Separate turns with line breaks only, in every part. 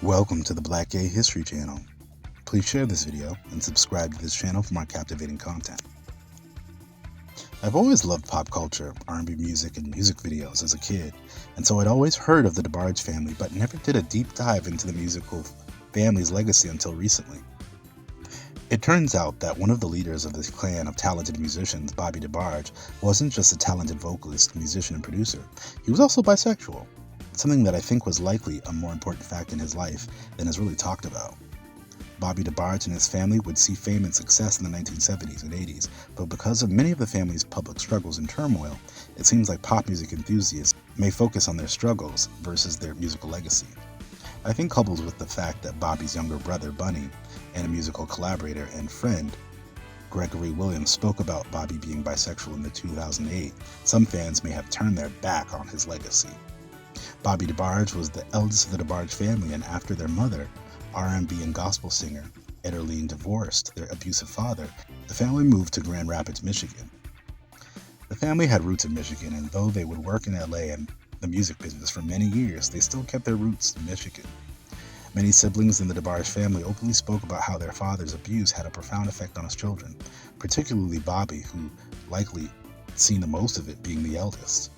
Welcome to the Black Gay History Channel. Please share this video and subscribe to this channel for more captivating content. I've always loved pop culture, R&B music, and music videos as a kid, and so I'd always heard of the Debarge family but never did a deep dive into the musical family's legacy until recently. It turns out that one of the leaders of this clan of talented musicians, Bobby Debarge, wasn't just a talented vocalist, musician, and producer. He was also bisexual, something that I think was likely a more important fact in his life than is really talked about. Bobby Debarge and his family would see fame and success in the 1970s and 80s, but because of many of the family's public struggles and turmoil, it seems like pop music enthusiasts may focus on their struggles versus their musical legacy. I think coupled with the fact that Bobby's younger brother, Bunny, and a musical collaborator and friend, Gregory Williams, spoke about Bobby being bisexual in the 2008, some fans may have turned their back on his legacy. Bobby Debarge was the eldest of the Debarge family, and after their mother, R&B and gospel singer Ederline, divorced their abusive father, the family moved to Grand Rapids, Michigan. The family had roots in Michigan, and though they would work in LA and the music business for many years, they still kept their roots in Michigan. Many siblings in the Debarge family openly spoke about how their father's abuse had a profound effect on his children, particularly Bobby, who likely seen the most of it being the eldest.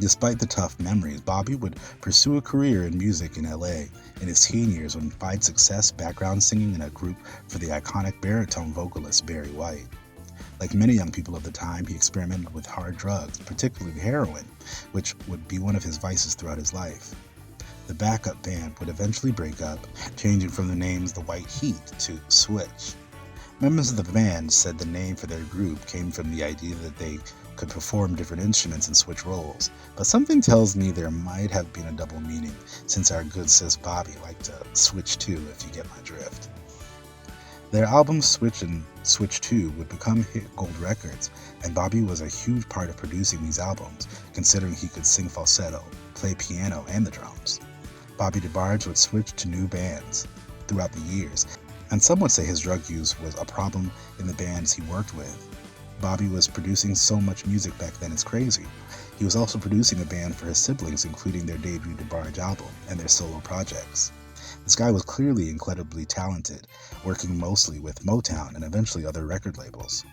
Despite the tough memories, Bobby would pursue a career in music in LA in his teen years and find success background singing in a group for the iconic baritone vocalist Barry White. Like many young people of the time, he experimented with hard drugs, particularly heroin, which would be one of his vices throughout his life. The backup band would eventually break up, changing from the names The White Heat to Switch. Members of the band said the name for their group came from the idea that they could perform different instruments and switch roles, but something tells me there might have been a double meaning, since our good sis Bobby liked to switch too, if you get my drift. Their albums Switch and Switch 2 would become hit gold records, and Bobby was a huge part of producing these albums, considering he could sing falsetto, play piano, and the drums. Bobby Debarge would switch to new bands throughout the years, and some would say his drug use was a problem in the bands he worked with. Bobby was producing so much music back then, it's crazy. He was also producing a band for his siblings, including their debut Debarge album and their solo projects. This guy was clearly incredibly talented, working mostly with Motown and eventually other record labels.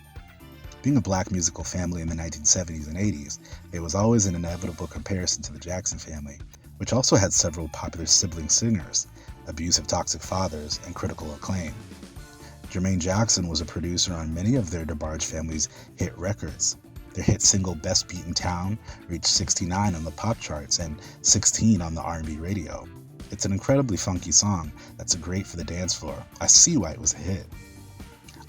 Being a black musical family in the 1970s and 80s, there was always an inevitable comparison to the Jackson family, which also had several popular sibling singers, abusive toxic fathers, and critical acclaim. Jermaine Jackson was a producer on many of their Debarge family's hit records. Their hit single Best Beat in Town reached 69 on the pop charts and 16 on the R&B radio. It's an incredibly funky song that's great for the dance floor. I See Why it was a hit.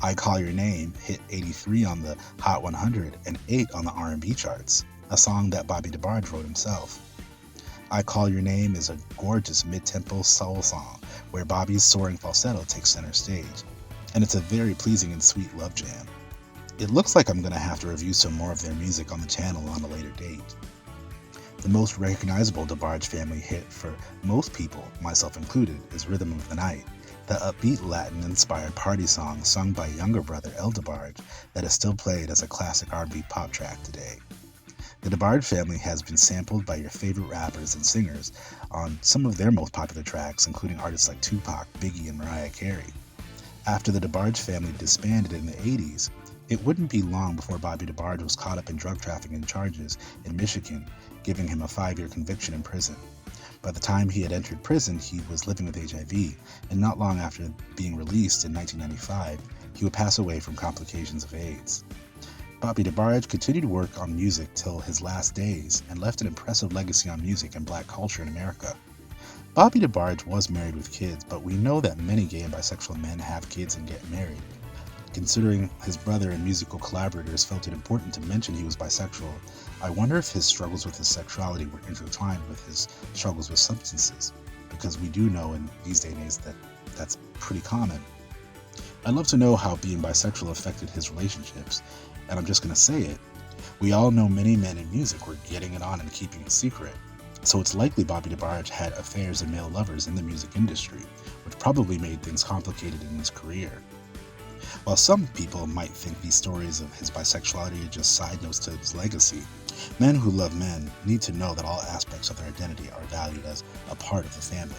I Call Your Name hit 83 on the Hot 100 and 8 on the R&B charts, a song that Bobby Debarge wrote himself. I Call Your Name is a gorgeous mid-tempo soul song where Bobby's soaring falsetto takes center stage, and it's a very pleasing and sweet love jam. It looks like I'm going to have to review some more of their music on the channel on a later date. The most recognizable Debarge family hit for most people, myself included, is Rhythm of the Night, the upbeat Latin-inspired party song sung by younger brother El Debarge that is still played as a classic R&B pop track today. The Debarge family has been sampled by your favorite rappers and singers on some of their most popular tracks, including artists like Tupac, Biggie, and Mariah Carey. After the Debarge family disbanded in the 80s, it wouldn't be long before Bobby Debarge was caught up in drug trafficking charges in Michigan, giving him a 5-year conviction in prison. By the time he had entered prison, he was living with HIV, and not long after being released in 1995, he would pass away from complications of AIDS. Bobby Debarge continued to work on music till his last days and left an impressive legacy on music and black culture in America. Bobby Debarge was married with kids, but we know that many gay and bisexual men have kids and get married. Considering his brother and musical collaborators felt it important to mention he was bisexual, I wonder if his struggles with his sexuality were intertwined with his struggles with substances, because we do know in these days and age that that's pretty common. I'd love to know how being bisexual affected his relationships, and I'm just going to say it. We all know many men in music were getting it on and keeping it secret, so it's likely Bobby Debarge had affairs and male lovers in the music industry, which probably made things complicated in his career. While some people might think these stories of his bisexuality are just side notes to his legacy, men who love men need to know that all aspects of their identity are valued as a part of the family.